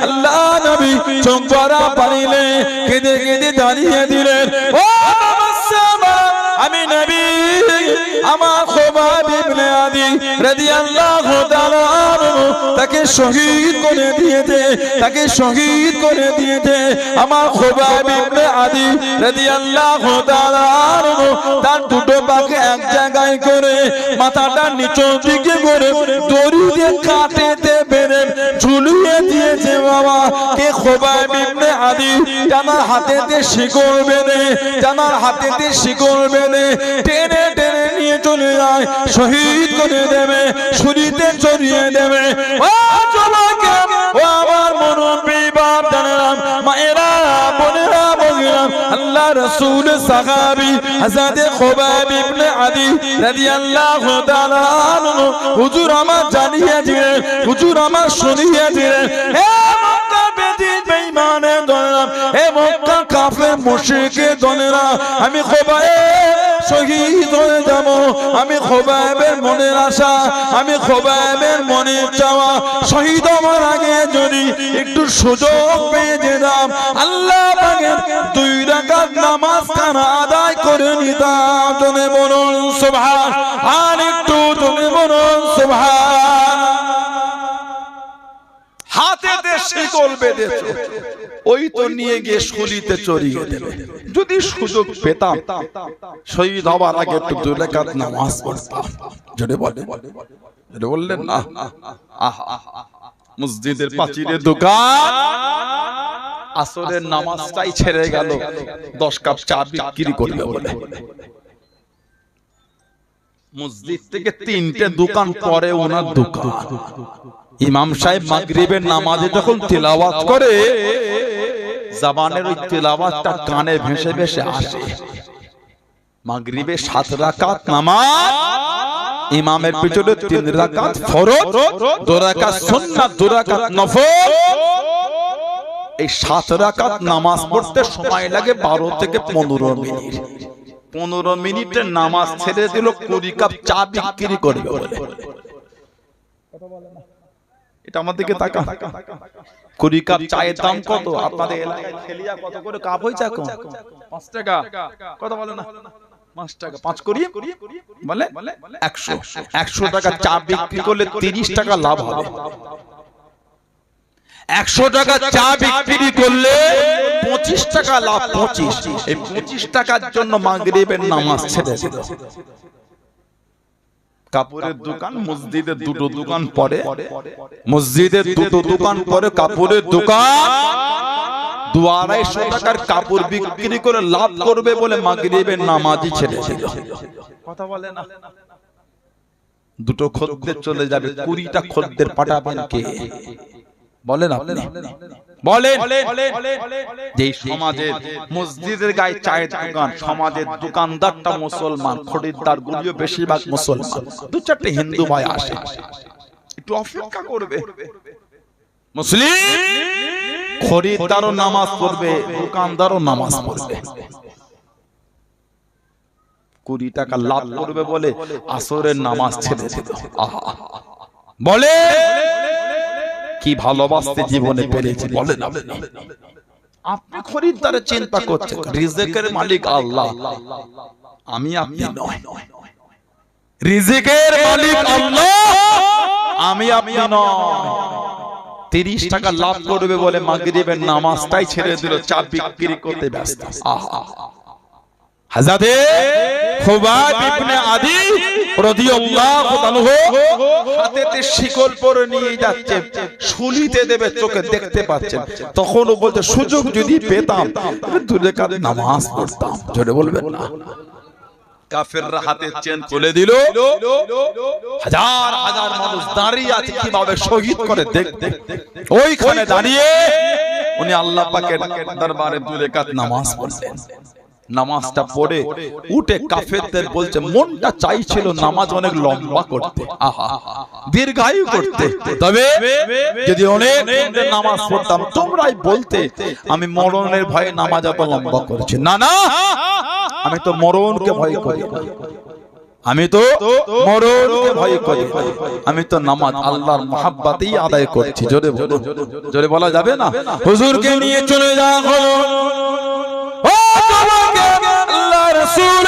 আল্লাহ নবী চোখ ভরা পানিলে কেঁদে কেঁদে দাঁড়িয়ে দিলেন। ও আমি নবী আমার খুবাইব ইবনে আদি রাদিয়াল্লাহু তাআলা তাকে শহীদ করে দিয়েছে, তাকে শহীদ করে দিয়েছে। আমার খুবাইব ইবনে আদি রাদিয়াল্লাহু তাআলা তার দুটো পাকে এক জায়গায় করে মাথাটা নিচের দিকে করে দড়ি দিয়ে কাটেতে বেঁধে ঝুলিয়ে দিয়েছে। বাবা কে খুবাইব ইবনে আদি জানার হাতেতে শিকল বেঁধে, জানার হাতেতে শিকল বেঁধে টেনে টেনে নিয়ে চলে যায়, শহীদ করে দেবে, ছুরিতে চড়িয়ে দেবে। ও জমাকে, ও আমার মুরব্বি বাপ জানেরাম, মায়েরা, বোনেরা, বললাম আল্লাহ রাসূল সাহাবী হযরত খুবাইব ইবনে আদি রাদিয়াল্লাহু তাআলা আনহু হুজুর আমার জানিয়ে দিলেন, হুজুর আমার শুনিয়ে দিলেন, হে মক্কা বেদিন বেঈমানে দলেরা, হে মক্কা কাফের মুশরিকে দলেরা, আমি খুবাইব শহীদ হয়ে যাব। আমি খুবাইবের মনের আশা, আমি খুবাইবের মনের চাওয়া, শহীদ হওয়ার আগে যদি একটু সুযোগ পেয়ে যেতাম আল্লাহ পাকের 2 রাকাত নামাজ কানা আদায় করে নিতাম। তুমি বলুন সুবহান, আর একটু তুমি বলুন সুবহান। হাতেতে শিকল বেঁধেছো, ওই তো নিয়ে গিয়ে শলিতে চড়িয়ে দেবে। যদি সুযোগ পেতাম শহীদ হবার আগে একটু 2 রাকাত নামাজ পড়তাম। জোরে বলেন, জোরে বললেন না? মসজিদের পাঁচিলে দোকান, আসরের নামাজটাই ছেড়ে গেল 10 কাপ চা বিক্রি করবে বলে। মসজিদ থেকে 3টে দোকান পরে ওনার দোকান। ইমাম সাহেব মাগরিবের নামাজে যখন তিলাওয়াত করে জবানের ওই তিলাওয়াতটা কানে ভেসে ভেসে আসে। মাগরিবে 7 রাকাত নামাজ, ইমামের পিছনে 3 রাকাত ফরজ, 2 রাকাত সুন্নাত, 2 রাকাত নফল। এই 7 রাকাত নামাজ পড়তে সময় লাগে 12 থেকে 15 মিনিট। 15 মিনিটের নামাজ ছেড়ে দিল 20 কাপ চা বিক্রি করবে বলে। এটা আমাদেরকে তাকা, 20 কাপ চায়ের দাম কত? আপনাদের এলাকায় ছেলিয়া কত করে কাপ হইছে এখন? 5 টাকা। কত বলে না? 5 টাকা। 5 করি বলে 100। 100 টাকা চা বিক্রি করলে 30 টাকা লাভ হবে। 100 টাকা চা বিক্রি করলে 25 টাকা লাভ। 25, এই 25 টাকার জন্য মাগরিবের নামাজ ছেড়ে দিল। কাপড়ের দোকান, মসজিদে 2টো দোকান পরে, মসজিদে 2টো দোকান পরে কাপড়ের দোকান 250 টাকার কাপড় বিক্রি করে লাভ করবে বলে মাগরিবের নামাজই ছেড়ে দিল। কথা বলে না? 2টো খদ্দের চলে যাবে, 20টা খদ্দের পাঠাবেন কে? বলেন আপনি, বলেন। যে সমাজের মসজিদের গায়ে চায়ের দোকান, সমাজের দোকানদারটা মুসলমান, খরিদ্দার গুলিও বেশিরভাগ মুসলমান। 2-4টে হিন্দু ভাই আসে, একটু অপেক্ষা করবে। মুসলিম খরিদ্দারও নামাজ পড়বে, দোকানদারও নামাজ পড়বে। 20 টাকা লাভ করবে বলে আসরের নামাজ ছেড়ে দিল। বলে কি ভালোবাসতে জীবনে পেরেছি বলেন আপনি। আপনি খরিদ্দারের চিন্তা করছেন, রিজিকের মালিক আল্লাহ, আমি আপনি নয়। রিজিকের মালিক আল্লাহ, আমি আপনি নয়। 30 টাকা লাভ করবে বলে মাগরিবের নামাজটাই ছেড়ে দিল, চা বিক্রি করতে ব্যস্ত। হযরত খুবাইব ইবনে আদি রাদিয়াল্লাহু আনহু হাতেতে শিকল পরে নিয়ে যাচ্ছে, শুলিতে দেবে, চোখে দেখতে পাচ্ছেন। তখন ও বলতে সুযোগ যদি পেতাম 2 রাকাত নামাজ পড়তাম। জোরে বলবেন না? কাফেররা হাতে চেন খুলে দিল, হাজার হাজার মানুষ দাঁড়িয়ে আছে কিভাবে শহীদ করে দেখতে। ওইখানে দাঁড়িয়ে উনি আল্লাহ পাকের দরবারে 2 রাকাত নামাজ পড়লেন। নামাজটা পড়ে উঠে কাফেরদের বলছে, মনটা চাইছিল নামাজ অনেক লম্বা করতে, দীর্ঘায়ু করতে, তবে যদি অনেক নামাজ পড়তাম তোমরাই বলতে আমি মরণের ভয়ে নামাজ এত লম্বা করেছি। না না, আমি তো মরণকে ভয় করি না, আমি তো মরণকে ভয় করি, আমি তো নামাজ আল্লাহর মহব্বতেই আদায় করছি। জোরে বলো, জোরে বলা যাবে না? হুজুরকে নিয়ে চলে যাওয়া হলো। ও তোমাকে আল্লাহর রাসূল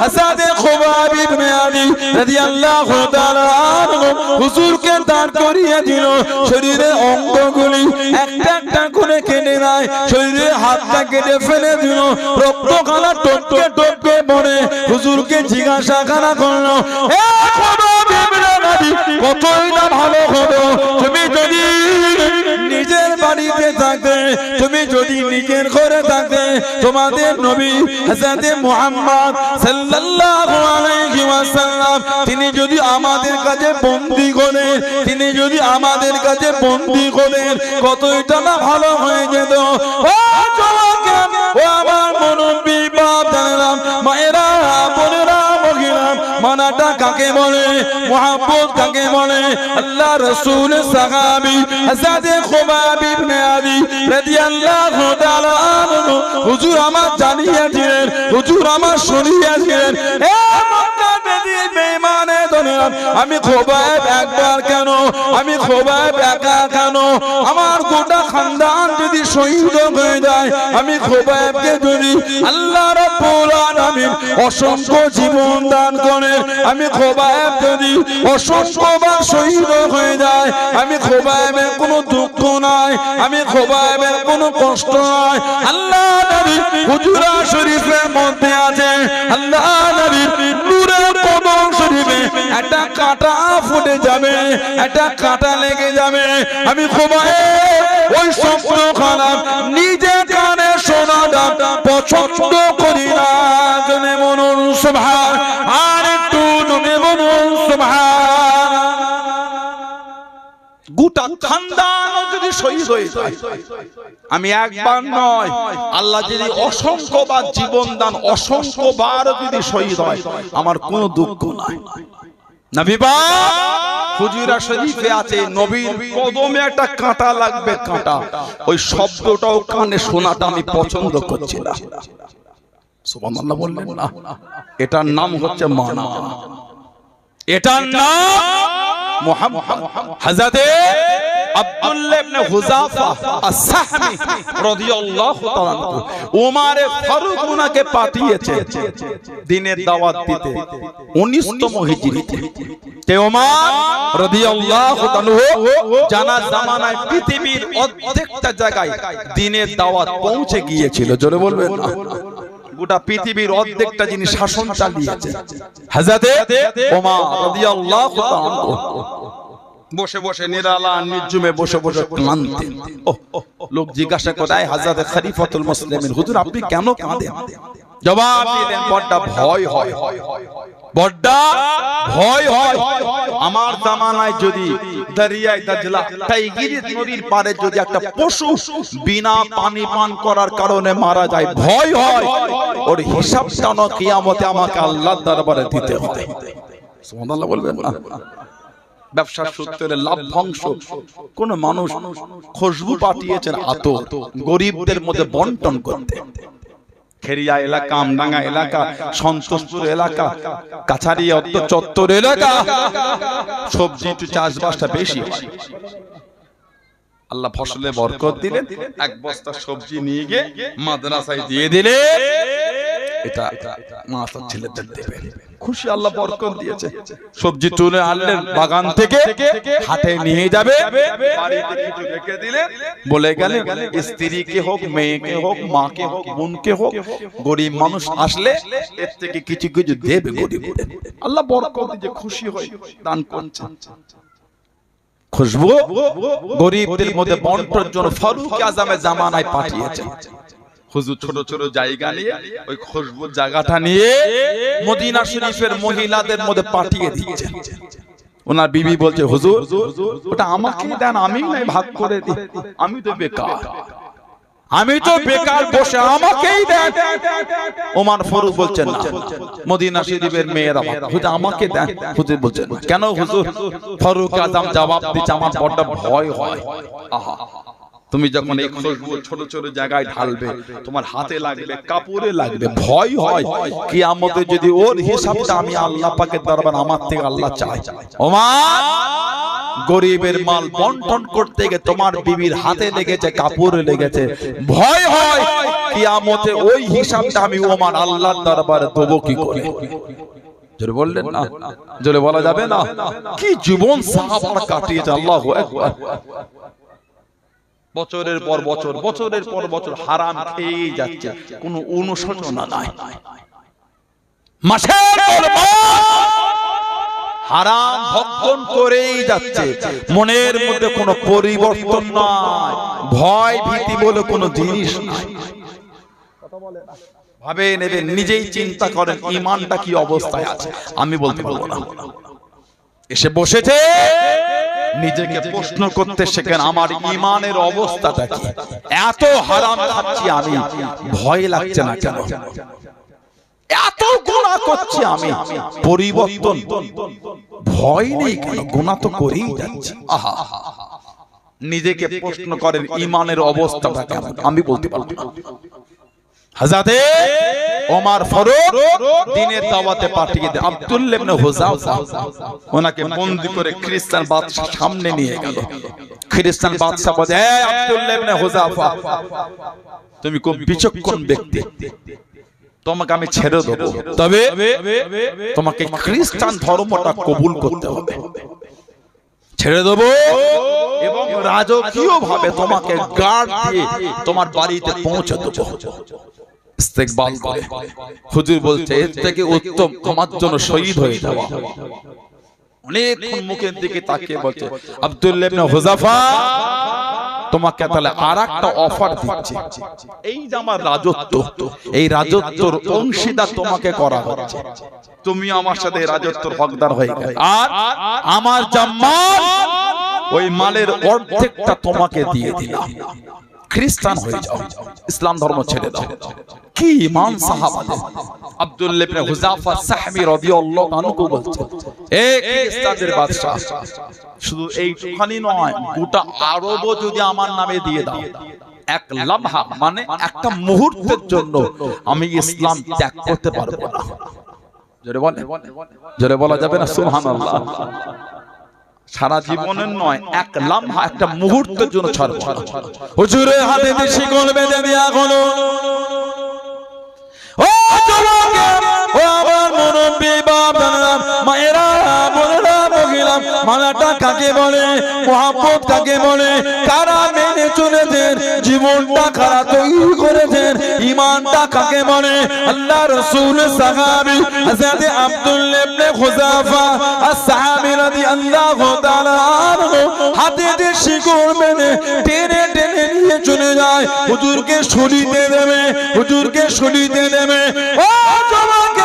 হাসাদে খুবাব ইবনে আলী রাদিয়াল্লাহু তাআলা আনহু হুজুরকে দাঁড় করিয়ে দিল। শরীরের অঙ্গগুলি একটা একটা করে কেটে নেয়, শরীরের হাতটা কেটে ফেলে দিল, রক্তখানা টপকে টপকে পড়ে। হুজুরকে জিজ্ঞাসা করলো, হে খুবাব ইবনে আলী, কতই না ভালো হতো তুমি যদি নিজের বাড়িতে থাকতে, তুমি যদি নিজের ঘরে থাকতে, তোমাদের নবী হযরত মুহাম্মদ সাল্লাল্লাহু আলাইহি ওয়াসাল্লাম তিনি যদি আমাদের কাছে বন্দী করেন, তিনি যদি আমাদের কাছে বন্দী করেন, কতটা না ভালো হয়ে যেত। ও জওয়াকে, ও আমার মুরব্বি বাপ জানেরাম, মায়েরা, বোনেরা, মহিলা, মানাটা কাকে বলে, মুহাব্বত কাকে বলে? আল্লাহ রাসূল সাহাবী হযরত খুবাব ইবনে আলী রাদিয়াল্লাহু তাআলা আনহু হুজুর আমার জানিয়েছিলেন, হুজুর আমার শুনিয়েছিলেন, হে মক্কা বেদির বেঈমানে দুনিয়া, আমি খুবাব একবার কেন, আমি খুবাব একা কেন, আমার গোটা খানদান যদি শহীদ হয়ে যায়, আমি খুবাবকে যদি আল্লাহ রাব্বুল আলামিন অসংখ্য জীবন দান করে, আমি খুবাব যদি অসংখ্যবার শহীদ হয়ে যায়, আমি খুবাবের কোনো দুঃখ নাই, আমি খুবাবের কোনো কষ্ট নাই। আল্লাহ নবী হুজুরা শরীফের মধ্যে আছে, আল্লাহ নবীর নূরের কদম শরীফে একটা কাঁটা ফুটে যাবে, একটা কাঁটা লেগে যাবে, আমি খুবাব ওই শব্দ খারাপ নিজে কানে শোনাটা পছন্দ করি না। জনে বলুন সুবহান, আর একটু জনে বলুন সুবহান। গোটা খানদান যদি শহীদ হয়ে যায়, আমি একবার নয়, আল্লাহ যদি অসংখ্যবার জীবন দান, অসংখ্যবার যদি শহীদ হয়, আমার কোনো দুঃখ নাই। নবী পাক হুজুরা শরীফে আছে, নবীর কদমে একটা কাঁটা লাগবে, কাঁটা, ওই শব্দটাও কানে শোনাটা আমি পছন্দ করছি না। সুবহানাল্লাহ বললেন না? এটার নাম হচ্ছে মানা, এটার নাম মুহাম্মদ। হযরত আব্দুল্লাহ ইবনে হুযাফা আস-সাহমি রাদিয়াল্লাহু তাআলা আনহু ওমর ফারুক উনাকে পাঠিয়েছে দ্বীনের দাওয়াত দিতে 19তম হিজরিতে। তে ওমর রাদিয়াল্লাহু তাআলা জানা জামানায় পৃথিবীর অর্ধেকটা জায়গায় দ্বীনের দাওয়াত পৌঁছে গিয়েছিল। জোরে বলবেন না? গোটা পৃথিবীর অর্ধেকটা যিনি শাসন চালিয়েছে হযরত ওমর রাদিয়াল্লাহু তাআলা বসে বসে নিরালা নির্জুমে বসে বসে কাঁদতেন। লোক জিজ্ঞাসা করে, হযরত খলিফাতুল মুসলিমিন হুজুর আপনি কেন কাঁদেন? জবাব দিলেন, বড় ভয় হয়, বড় ভয় হয়। আমার জামানায় যদি দরিয়ায় দাজলা টাইগিরিস নদীর পারে যদি একটা পশু বিনা পানি পান করার কারণে মারা যায়, ভয় হয় ওর হিসাবটা না কিয়ামতে আমাকে আল্লাহর দরবারে দিতে হয়। সুবহানাল্লাহ বলবেন না? ব্যবসার সূত্রে লাভ্যাংশ কোন মানুষ খুশবু পাঠিয়েছেন আতর গরিবদের মধ্যে বন্টন করতে। খেরিয়া এলাকা, আমডাঙ্গা এলাকা, সন্তোষপুর এলাকা, কাছারিয়া চত্বর এলাকা সবজি চাষবাসটা বেশি হয়। আল্লাহ ফসলে বরকত দিলেন, এক বস্তা সবজি নিয়ে গিয়ে মাদ্রাসায় দিয়ে দিলে, এটা মাদ্রাসার ছেলেদের দেবে। খুশি, আল্লাহ বরকত দিয়েছে। সবজি তুলে আনলেন বাগান থেকে, হাটে নিয়ে যাবে, বাড়িতে কিছু রেখে দিলেন, বলে গেলেন স্ত্রীকে হোক, মেয়েকে হোক, মাকে হোক, বোনকে হোক, গরিব মানুষ আসলে এর থেকে কিছু কিছু দেবে গরিবদের। আল্লাহ বরকত দিয়ে খুশি হয়ে দান করছেন। খুশবু গরিবদের মধ্যে বন্টনের জন্য ফারুক আজমের জামানায় পাঠিয়েছেন। হুজুর ছোট ছোট জায়গা নিয়ে ওই খুশবুর জায়গাটা নিয়ে মদিনা শরীফের মহিলাদের মধ্যে পাঠিয়ে দিচ্ছেন। ওনার বিবি বলছে, হুজুর ওটা আমাকে দেন, আমি নাই ভাগ করে দিই, আমি তো বেকার, আমি তো বেকার বসে, আমাকেই দেন। ওমর ফারুক বলছেন না, মদিনা শরীফের মেয়েরা হুজুর আমাকে দেন। হুজুর বলছেন কেন? হুজুর ফারুক আজম জবাব দিচ্ছে, আমার বড় ভয় হয়। আহা, তুমি যখন এই খুশবু ছোট ছোট জায়গায় ঢালবে, তোমার হাতে লাগবে, কাপড়ে লাগবে, ভয় হয় কিয়ামতে যদি ওর হিসাবটা আমি আল্লাহ পাকের দরবার আমার থেকে আল্লাহ চাই। ওমর গরিবের মাল বন্টন করতে গিয়ে তোমার বিবির হাতে লেগেছে, কাপড়ে লেগেছে, ভয় হয় কিয়ামতে ওই হিসাবটা আমি ওমর আল্লাহর দরবারে দেবো কি করে? জোরে বললেন না? জোরে বলা যাবে না? কি জীবন সাহাবারা কাটিয়েছে, আল্লাহু আকবার। বছরের পর বছর, বছরের পর বছর হারাম খেয়ে যাচ্ছে, কোনো অনুশোচনা নাই। মাসের পর হারাম ভক্ষণ করেই যাচ্ছে, মনের মধ্যে কোনো পরিবর্তন নাই, ভয় ভীতি বলে কোনো জিনিস নাই। ভাবে নেবেন, নিজেই চিন্তা করেন ঈমানটা কি অবস্থায় আছে। আমি বলতে পারবো না। এসে বসেছে, নিজেকে প্রশ্ন করতে শেখেন, আমার ঈমানের অবস্থাটা কি? এত হারাম খাচ্ছি আমি, ভয় লাগছে না কেন? এত গুনাহ করছি আমি, পরিবর্তন ভয় নেই কেন? গুনাহ তো করেই যাচ্ছি। আহা, নিজেকে প্রশ্ন করেন ঈমানের অবস্থাটা কেমন। আমি বলতে পারবো না। হযরতে ওমর ফারুক দ্বীনের দাওয়াতে পাঠিয়ে দেন আব্দুল্লাহ ইবনে হুযাফা, ওনাকে বন্দী করে খ্রিস্টান বাদশা সামনে নিয়ে গেল। খ্রিস্টান বাদশা বলে, হে আব্দুল্লাহ ইবনে হুযাফা, তুমি খুব বিচক্ষণ ব্যক্তি, তোমাকে আমি ছেড়ে দেব, তবে তোমাকে খ্রিস্টান ধর্মটা কবুল করতে হবে। ছেড়ে দেব এবং রাজকীয় ভাবে তোমাকে গার্ড দিয়ে তোমার বাড়িতে পৌঁছে দেব। ইস্তেকবাল করে হুজুর বলছে, এর থেকে উত্তম আমার জন্য শহীদ হয়ে যাওয়া। অনেকক্ষণ মুখের দিকে তাকিয়ে বলছে, আব্দুল্লাহ ইবনে হুযাফা, তোমাকে তাহলে আরেকটা অফার দিচ্ছি। এই যে আমার রাজত্ব, এই রাজত্বর অংশীদার তোমাকে করা হচ্ছে, তুমি আমার সাথে রাজত্বর হকদার হয়ে গেলে, আর আমার যা মাল, ওই মালের অর্ধেকটা তোমাকে দিয়ে দিলাম। খ্রিস্টান হয়ে যাও, ইসলাম ধর্ম ছেড়ে দাও। কি ঈমান সাহাবাদের! আব্দুল্লাহ ইবনে হুযাফা সাহমী রাদিয়াল্লাহু আনহু বলছেন, এই খ্রিস্টানদের বাদশা, শুধু এইখানি নয়, গোটা আরবও যদি আমার নামে দিয়ে দাও, এক লামহা মানে একটা মুহূর্তের জন্য আমি ইসলাম ত্যাগ করতে পারবো না। জোরে বলে, জোরে বলা যাবে না সুবহানাল্লাহ? সারা জীবনের নয়, এক লামহা, একটা মুহূর্তের জন্য ছাড়বো না। হুজুরের হাতে শিকল বেঁধে দেয়া হলো। ও যুবক, ও আমার মুরব্বি বাবারা, মায়েরা, বোনেরা, মহিলা, মালাটা কাকে বলে, মুহাব্বত কাকে বলে, কারা মেনে চলেছেন, জীবনটা কারা তৈরি করেছেন, ঈমানটা কাকে বলে? আল্লাহ রাসূল সাহাবী হযরত আব্দুল্লাহ ইবনে হুযাফা as-সাহাবী রাদিয়াল্লাহু তাআলা আনহু হাতে দিয়ে শিকল বেঁধে টেনে টেনে নিয়ে চলে যায়। হুজুরকে শরীতে দেবে, হুজুরকে শরীতে দেবে। ও যুবক,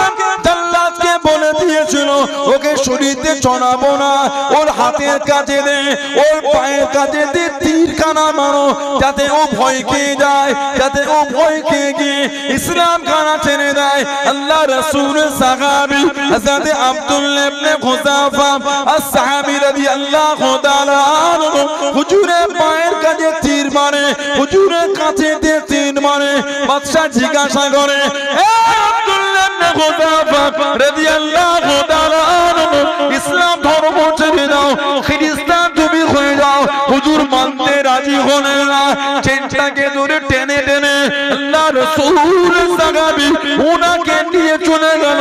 জাল্লাদকে বলে দিয়েছিল, ওকে শরীতে চড়াবো না, ওর হাতের কাছে দে, ওর পায়ের কাছে দে তীর কানা মারো, যাতে ও ভয় খেয়ে যায়, যাতে ও ভয় খেয়ে গিয়ে ইসলাম কানা ছেড়ে দেয়। আল্লাহ রাসূলের সাহাবী হযরত আব্দুল্লাহ ইবনে হুযাফা as-সাহাবী রাদিয়াল্লাহু তাআলা আনহু হুজুরের পায়ের কাছে তীর মারে, হুজুরের কাছে দিয়ে তীর মারে। বাদশা জিজ্ঞাসা করে, হে আব্দুল্লাহ ইবনে হুযাফা রাদিয়াল্লাহু তাআলা আনহু, ইসলাম ধর্ম ছেড়ে দাও, খ্রিস্টান তুমি হয়ে যাও। হুজুর মানতে রাজি হলেন না, চেনটাকে ধরে টেনে টেনে আল্লাহ রাসূলের সাহাবী ওনাকে নিয়ে চলে গেল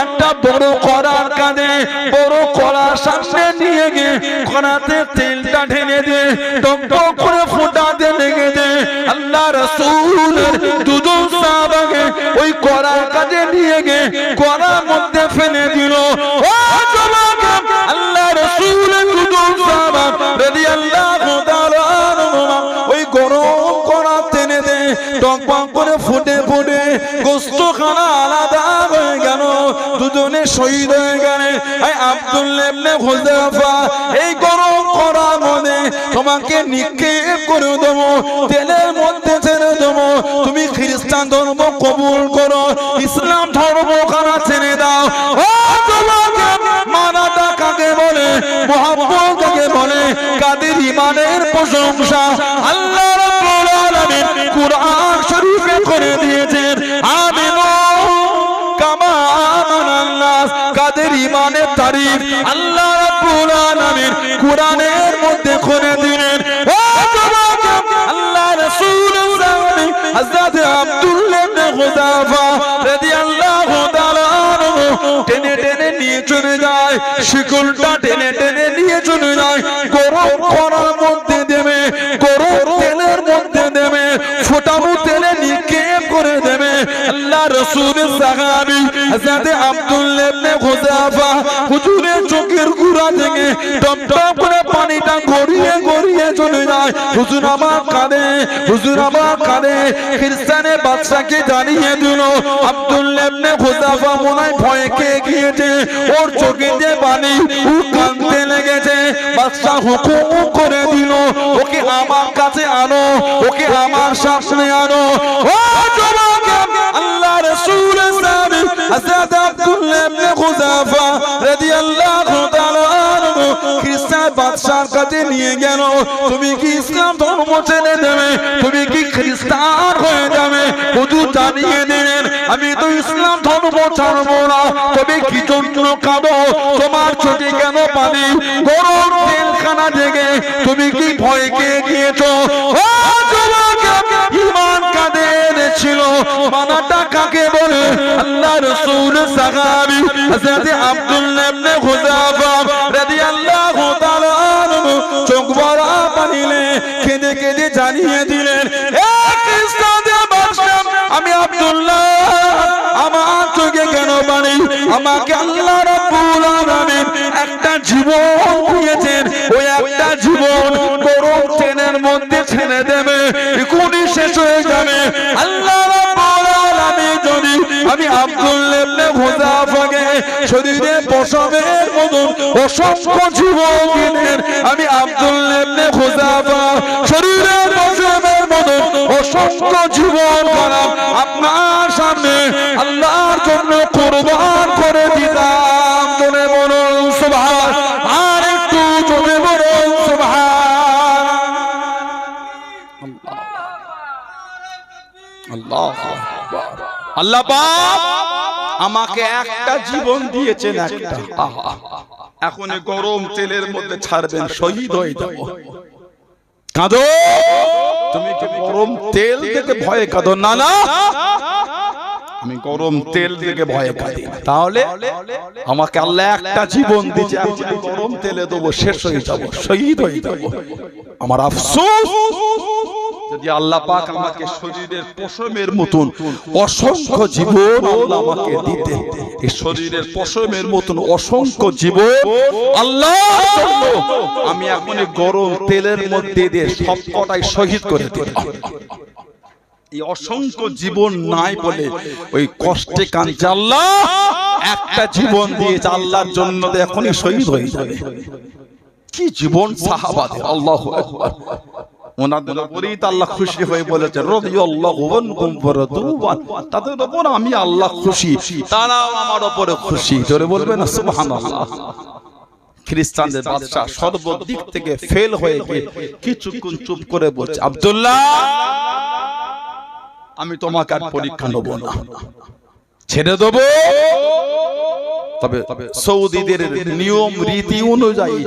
একটা বড় কড়ার কাঁধে। বড় কড়ার সামনে নিয়ে গিয়ে কড়াতে তেলটা ঢেলে দিয়ে টক টক করে ফোঁটাতে লেগে যায়। আল্লাহ রাসূলের দুজন সাহাবাকে ওই কড়ার কাছে নিয়ে গিয়ে কড়ার মধ্যে ফেলে দিল। ও যুবক, আল্লাহ রাসূলের দুজন সাহাবা রাদিয়াল্লাহু তাআলা আনহু ওই গরম কড়া টেনে দে টক টক করে ফুটে ফুটে গোশতখানা আলাদা হয়ে গেল, দুজনে শহীদ হয়ে গেলেন। এই আব্দুল্লাহ ইবনে হুযাফা, এই গরম কড়ার মধ্যে তোমাকে নিক্ষেপ করে দেবো, তেলের মধ্যে ছেড়ে দেবো, তুমি খ্রিস্টান ধর্ম কবুল করো, ইসলাম ধর্ম কারা ছেড়ে দাও। ও যুবক, মানাটা কাকে বলে, মুহাব্বত কাকে বলে, কাদের ঈমানের প্রশংসা। আল্লাহ তারিফ আল্লাহ রাব্বুল আলামিন কোরআনের মধ্যে করে দিলেন। ও যুবক, আল্লাহ রাসূল হযরত আব্দুল্লাহ ইবনে হুযাফা রাদিয়াল্লাহু তাআলা টেনে টেনে নিয়ে চলে যায়, শিকলটা টেনে টেনে নিয়ে চলে যায়, গরম করার মধ্যে দেবে, গরম তেলের মধ্যে দেবে, ফোটানো তেলে নিক্ষেপ করে দেবে। আল্লাহ রাসূলের সাহাবী হযরত আব্দুল্লাহ ইবনে হুযাফা হুজুরের চোখের গুড়া থেকে টপ টপ করে পানিটা গড়িয়ে গড়িয়ে চলে যায়। হুজুর আমার কাঁদে, হুজুর আমার কাঁদে। খ্রিস্টানের বাদশাকে জানিয়ে দিল আব্দুল্লাহ ইবনে হুযাফা মনে হয় ভয় খেয়ে গিয়েছে, ওর চোখে দিয়ে পানি, ও কাঁদতে লেগেছে। বাদশা হুকুম করে দিল ওকে আমার কাছে আনো, ওকে আমার সামনে আনো। ও যুবক, আল্লাহ রাসূলের সাহাবী হযরত আব্দুল্লাহ ইবনে হুযাফা রাদিয়াল্লাহু তাআলা আনহু খ্রিস্টান বাদশার কাছে নিয়ে গেল। তুমি কি ইসলাম ধর্ম ছেড়ে দেবে? তুমি কি খ্রিস্টান হয়ে যাবে? হুজুর জানিয়ে দিলেন আমি তো ইসলাম ধর্ম ছাড়বো না। তবে কি জন্য কাঁদো? তোমার চোখে কেন পানি? গরম তেলখানা জেগে তুমি কি ভয় খেয়ে গিয়েছো? ও যুবক, ঈমান কাদের ছিল? মানাটা কাকে বলে? আল্লাহ রাসূলের সাহাবী হযরত আব্দুল্লাহ ইবনে হুযাফা রাদিয়াল্লাহু তাআলা আনহু চোখ ভরা পানিলে কেঁদে কেঁদে জানিয়ে দিলেন, হে খ্রিস্টানদের বাদশা, আমি আব্দুল্লাহ, আমার চোখে কেন পানি? আমাকে আল্লাহ রাব্বুল আলামিন একটা জীবন দিয়েছেন, ওই একটা জীবন গরম তেলের মধ্যে ছেড়ে দেবে, এখনই শেষ হয়ে যাবে। আল্লাহ রাব্বুল আলামিন যদি আমি আব্দুল্লাহ ইবনে হুযাফাকে শরীরে পশমের মতন অসংখ্য জীবন দিলেন, আমি আব্দুল্লাহ ইবনে হুযাফা শরীরে পশমের মতন অসংখ্য জীবন করাম আপনার সামনে আল্লাহর জন্য কুরবান করে দিতাম। জোরে বলুন সুবহান, আর একটু জোরে বলুন সুবহান। আল্লাহ আল্লাহ পাক আমাকে একটা জীবন দিয়েছেন, একটা। এখন গরম তেলের মধ্যে ছাড়বেন, শহীদ হয়ে যাব। কাঁদো, তুমি কি গরম তেল দেখে ভয়ে কাঁদো? না না, আমি গরম তেল দেখে ভয়ে কাঁদি। তাহলে আমাকে আল্লাহ একটা জীবন দিয়েছে, আমি গরম তেলে দেবো, শেষ হয়ে যাব, শহীদ হয়ে যাব। আমার আফসোস যদি আল্লাহ পাক আমাকে শরীরের পশমের মতন অসংখ্য জীবন আল্লাহ আমাকে দিতে, এই শরীরের পশমের মতন অসংখ্য জীবন আল্লাহর জন্য আমি এখন গরম তেলের মধ্যে দিয়ে সব কটাই শহীদ করে দিতাম। এই অসংখ্য জীবন নাই বলে ওই কষ্টে কাঁদছে, আল্লাহ একটা জীবন দিয়েছে আল্লাহর জন্য, এখনই শহীদ হয়ে যাবে। কি জীবন সাহাবাদের! আল্লাহু আকবার। ওনাদের উপরেই তো আল্লাহ খুশি হয়ে বলেছে রাদিয়াল্লাহু আনহুম ওয়া রাদু আন, তাদের উপর আমি আল্লাহ খুশি, তারাও আমার উপরে খুশি। জোরে বলবেন না সুবহানাল্লাহ। খ্রিস্টানদের বাদশা সর্বদিক থেকে ফেল হয়ে গিয়ে কিছুক্ষণ চুপ করে বলছে, আব্দুল্লাহ, আমি তোমাকে আর পরীক্ষা নেব না, ছেড়ে দেবো। তবে সৌদিদের নিয়ম রীতি অনুযায়ী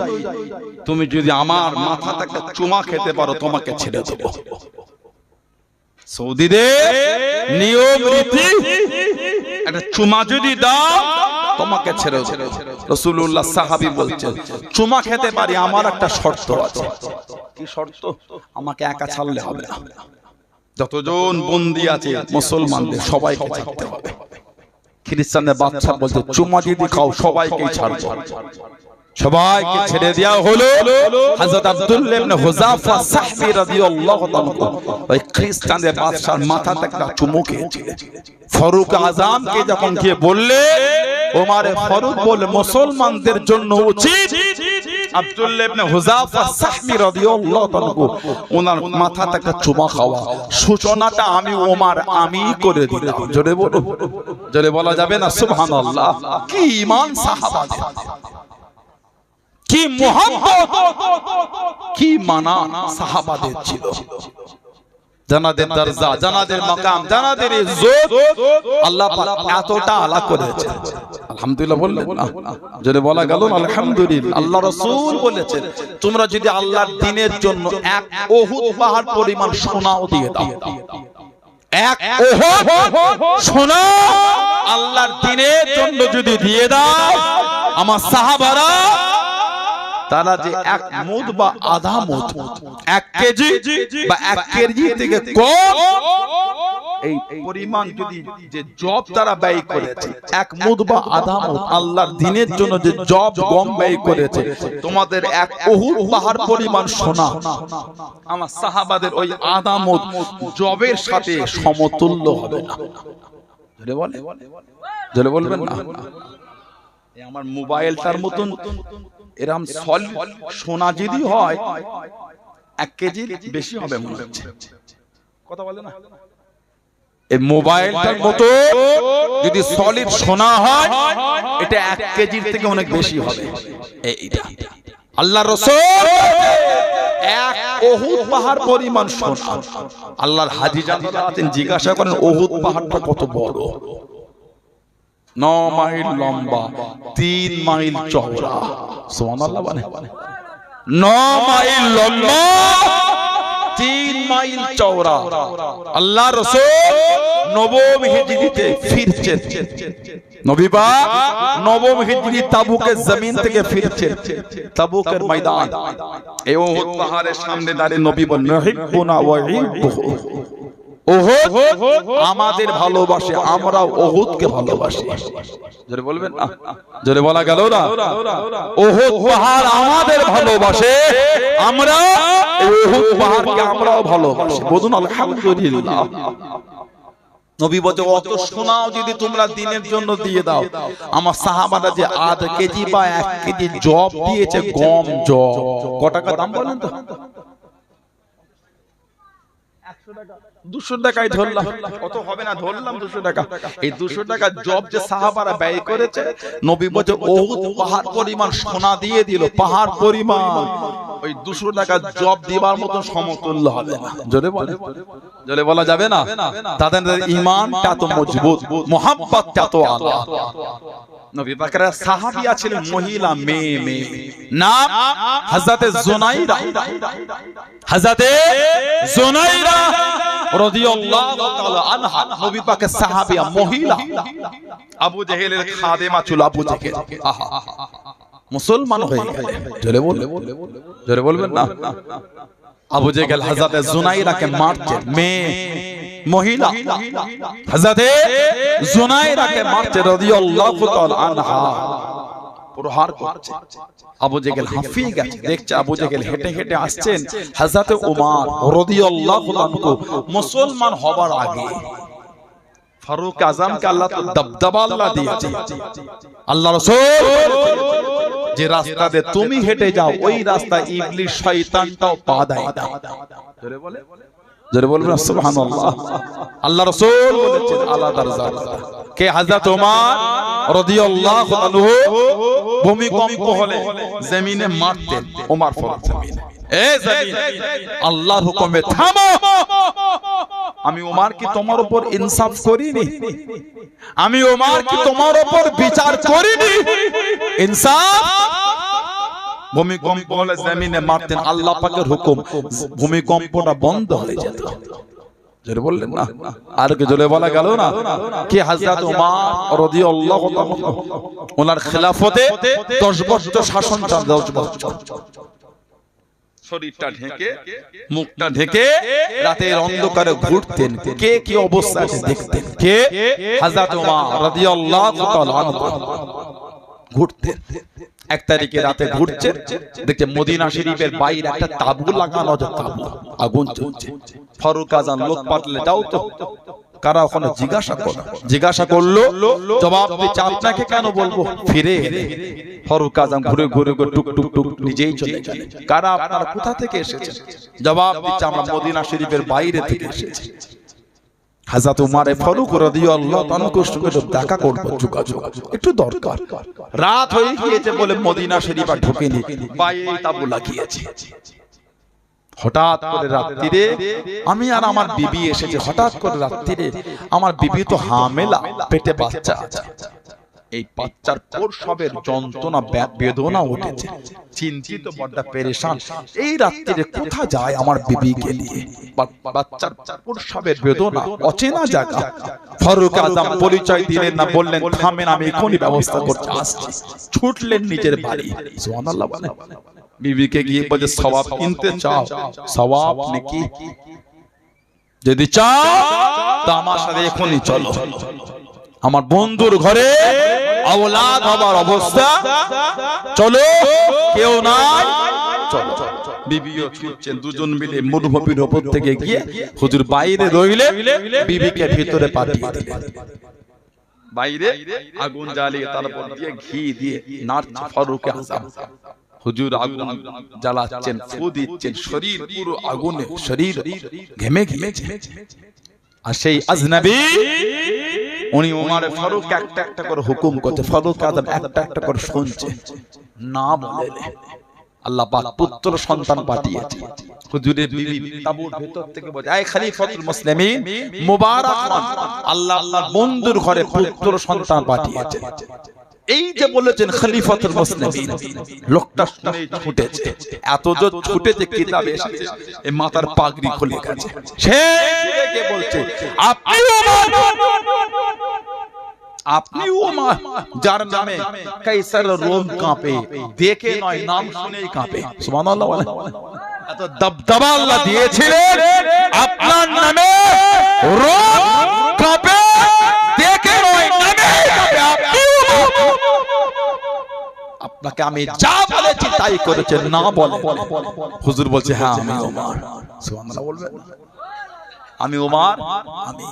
তুমি যদি আমার মাথাতে একটা চুমা খেতে পারো, তোমাকে ছেড়ে দেবো। সৌদিদের নিয়ম রীতি, একটা চুমা যদি দাও তোমাকে ছেড়ে দেবো। রাসূলুল্লাহ সাহাবী বলছেন, চুমা খেতে পারি, আমার একটা শর্ত আছে। কি শর্ত? আমাকে একা ছাড়লে হবে না, যতজন বন্দী আছে মুসলমানদের সবাইকে ছাড়তে হবে। খ্রিস্টানদের বাদশা বলছে, চুমা যদি খাও সবাইকে ছাড়বো। সবাইকে ছেড়ে দেওয়া হলো। হযরত আব্দুল্লাহ ইবনে হুযাফা সাহাবী রাদিয়াল্লাহু তাআলা ওই খ্রিস্টানদের বাদশার মাথাতে একটা চুমু খেয়েছিলেন। ফারুক আযমকে যখন গিয়ে বললে, ওমরে ফারুক বলে, মুসলমানদের জন্য উচিত আব্দুল্লাহ ইবনে হুযাফা সাহাবী রাদিয়াল্লাহু তাআলা ওনার মাথাতে একটা চুমা খাওয়া। সূচনাটা আমি ওমর আমি করে দিলাম। জোরে বলো, জোরে বলা যাবে না সুবহানাল্লাহ। কি ঈমান সাহাবাদের, কি মুহাব্বত, কি মানা সাহাবাদের ছিল। জানাদের দরজা, জানাদের মাকাম, জানাদের ইজ্জত আল্লাহ পাক এতটা আলা করেছেন। আলহামদুলিল্লাহ বললেন না? যদি বলা গেল না আলহামদুলিল্লাহ। আল্লাহ রাসূল বলেছেন তোমরা যদি আল্লাহর দ্বীনের জন্য এক উহুদ পাহাড় পরিমাণ সোনাও দিয়ে দাও, এক উহুদ সোনা আল্লাহর দ্বীনের জন্য যদি দিয়ে দাও, আমার সাহাবারা তারা যে এক মুদ বা আধা মুদ, 1 কেজি বা 1 কেজি থেকে কম এই পরিমাণ যদি যে জব তারা ব্যয় করেছে, 1 মুদ বা আধা মুদ আল্লাহর দ্বীনের জন্য যে জব গম ব্যয় করেছে, তোমাদের এক উহুদ পাহাড় পরিমাণ সোনা আমার সাহাবাদের ওই আধা মুদ জবের সাথে সমতুল্য হবে না। জোরে বলে, জোরে বলবেন না? এই আমার মোবাইলটার মতন এরকম সলিড সোনা যদি হয় 1 কেজি বেশি হবে মনে হচ্ছে, কথা বলে না? এই মোবাইলটার মতো যদি সলিড সোনা হয় এটা 1 কেজির থেকে অনেক বেশি হবে। এইটা আল্লাহর রাসূল এক উহুদ পাহাড় পরিমাণ সোনা। আল্লাহর হাজী জানতে আছেন, জিজ্ঞাসা করেন উহুদ পাহাড়টা কত বড়? 9 মাইল লম্বা, 3 মাইল চওড়া। সুবহানাল্লাহ বলে 9 মাইল লম্বা, 3 মাইল চওড়া। আল্লাহ রাসূল নবম হিজরিতে ফিরছেন, নবী পাক নবম হিজরি তাবুকের জমিন থেকে ফিরছেন। তাবুকের ময়দান এই উহুদ পাহাড়ের সামনে দাঁড়িয়ে নবী বলেন নহিব্বুনা ওয়া ইহিব্বুহু, উহুদ আমাদের ভালোবাসে, আমরা উহুদকে ভালোবাসি। জোরে বলবেন না? জোরে বলা গেল না? উহুদ পাহাড় আমাদের ভালোবাসে, আমরা উহুদ পাহাড়কে আমরাও ভালোবাসি। বলুন আলহামদুলিল্লাহ। নবী বলে অত সোনাও যদি তোমরা দ্বীনের জন্য দিয়ে দাও, আমার সাহাবারা যে আধা কেজি বা 1 কেজি জব দিয়েছে, গম জব, কত টাকা দাম বলেন তো? 100 টাকা, 200 টাকায় ধরলাম, কত হবে না, ধরলাম 200 টাকা। এই 200 টাকা জব যে সাহাবারা ব্যয় করেছে, নবী বলে উহুদ পাহাড় পরিমাণ সোনা দিয়ে দিল। পাহাড় পরিমাণ ওই 200 টাকা জব দিবার মতো সমতুল্য হবে না। জোরে বলে, জোরে বলা যাবে না? তাদের ঈমানটা তো মজবুত, মুহাব্বতটা তো আলা। নবী পাকের সাহাবিয়া ছিলেন মহিলা, মেয়ে, নাম হযরতে জুনাইরা। হযরতে জুনাইরা রাদিয়াল্লাহু তাআলা আনহা নবী পাকের সাহাবিয়া, মহিলা। আবু জেহেলের খাদেমা ছিল আবু জেহেল। আহা, মুসলমান হয়ে গেলেন। জোরে বলবেন, জোরে বলবেন না? আবু জেহেল হযরতে জুনাইরাকে মারছে, মেয়ে মহিলা হযরতে জুনাইরাকে মারছে রাদিয়াল্লাহু তাআলা আনহা, প্রহার করছে। আবু জেহেল হাঁফিয়ে গেছে, দেখছে আবু জেহেল হেঁটে হেঁটে আসছেন। হযরতে ওমর রাদিয়াল্লাহু আনহু মুসলমান হবার আগে ফারুক আজমকে আল্লাহ তো দবদবা আল্লাহ দিয়েছে। আল্লাহ রাসূল যে রাস্তা দিয়ে তুমি হেঁটে যাও, ওই রাস্তা ইবলিস শয়তানটাও পা দেয় না। জোরে বলে, জোরে বলবেন সুবহানাল্লাহ। আল্লাহ রাসূল বলেছেন আলা দরজা কে হযরত ওমর রাদিয়াল্লাহু আনহু ভূমিকম্প হলে জমিনে মারতেন। ওমর ফরজ জমিন, এ জমিন আল্লাহর হুকুমে থামো। আমি ওমর কি তোমার উপর ইনসাফ করিনি? আমি ওমর কি তোমার উপর বিচার করিনি? ইনসাফ। ভূমিকম্প হলে জমিনে মারতেন, আল্লাহ পাকের হুকুম, ভূমিকম্পটা বন্ধ হয়ে যেত। জোরে বললেন না? আর কি জোরে বলা গেল না? কি হযরত ওমর রাদিয়াল্লাহু তাআলা ওনার খেলাফতে 10 বছর শাসন চাল, 10 বছর শরীরটা ঢেকে, মুখটা ঢেকে রাতের অন্ধকারে ঘুরতেন। কে কি অবস্থা আছে দেখতেন। কে? হযরত ওমর রাদিয়াল্লাহু তাআলা আনহু ঘুরতেন। 1 তারিখে রাতে ঘুরছেন, দেখছে মদিনা শরীফের বাইরে একটা তাবু লাগানো আছে, তাবু আগুন জ্বলছে। ফারুক আজম লোক পাঠালে, যাও তো কারা ওখানে জিজ্ঞাসা করলো, জবাব দিচ্ছে আপনাকে কেন বলবো। ফিরে ফারুক আজম ঘুরে ঘুরে টুক টুক টুক নিজেই চলে গেলেন। কারা আপনারা কোথা থেকে এসেছেন? জবাব দিচ্ছে আমরা মদিনা শরীফের বাইরে থেকে এসেছি। হযরত ওমর ফারুক রাদিয়াল্লাহু তাআলার সঙ্গে দেখা করতে যোগাযোগ একটু দরকার। রাত হয়ে গিয়েছে বলে মদিনা শরীফে ঢুকেনি, বাইরে তাবু লাগিয়েছে। হঠাৎ করে রাত্রিরে আমি আর আমার বিবি এসেছে। হঠাৎ করে রাত্রিরে আমার বিবি তো হামেলা, পেটে বাচ্চা আছে। এই বাচ্চার প্রসবের যন্ত্রণা বেদনা উঠেছে, চিন্তিত বড়টা পেরেশান, এই রাত্রিরে কোথা যায় আমার বিবিকে নিয়ে। বাচ্চার প্রসবের বেদনা, অচেনা জায়গা। ফারুক আজম পরিচয় দিলেন না, বললেন থামেন আমি এখনই ব্যবস্থা করতে আসছি। ছুটলেন নিজের বাড়ি। সুবহানাল্লাহ বলে। বিবিকে গিয়ে বলে সওয়াব কিনতে চাও? সওয়াব নাকি? যদি চাও তো আমার সাথে এখনই চলো, আমার বন্ধুর ঘরে আওলাদ হবার অবস্থা, চলো কেউ নাই, চলো। বিবিও ছুটছেন, দুজন মিলে মরুভূমির উপর থেকে গিয়ে হুজুর বাইরে রইলে, বিবিকে ভিতরে পাঠিয়ে দিলেন। বাইরে আগুন জ্বালিয়ে তারপর দিয়ে ঘি দিয়ে নাড়ছে ফারুক আজম। হুজুর আগুন জ্বালাচ্ছেন, ফু দিচ্ছেন, শরীর পুরো আগুনে, শরীর ঘেমে গিয়েছে। আর সেই আজনবী উনি ওমর ফারুক একটা একটা করে হুকুম করতে, ফারুক আজম একটা একটা করে শুনছে, না বলে আল্লাহ পাক পুত্র সন্তান পাঠিয়েছে। হুজুরের বিবি তাঁবুর ভেতর থেকে বলে, আয় খলিফাতুল মুসলিমিন মুবারক হন, আল্লাহ আল্লাহর বন্ধুর ঘরে পুত্র সন্তান পাঠিয়েছে। এই যে বলেছেন খলিফাতুল মুসলিমিন, লোকটা শুনে ছুটেছে, এত জোর ছুটেছে কিতাবে এসেছে এই মাথার পাগড়ি খুলে গেছে। সে কে বলছে, আপনি ওমর যার নামে কাইসার রোম কাঁপে, দেখে নয় নাম শুনেই কাঁপে। সুবহানাল্লাহ। এত দবদবা আল্লাহ দিয়েছিলেন, আপনার নামে রোম কাঁপে, দেখে নয় নামে কাঁপে। আপনাকে আমি যা বলেছি তাই করেছেন, না বলে। হুজুর বলছে, হ্যাঁ আমি ওমর। সুবহানাল্লাহ বলবেন, আমি ওমর, আমি।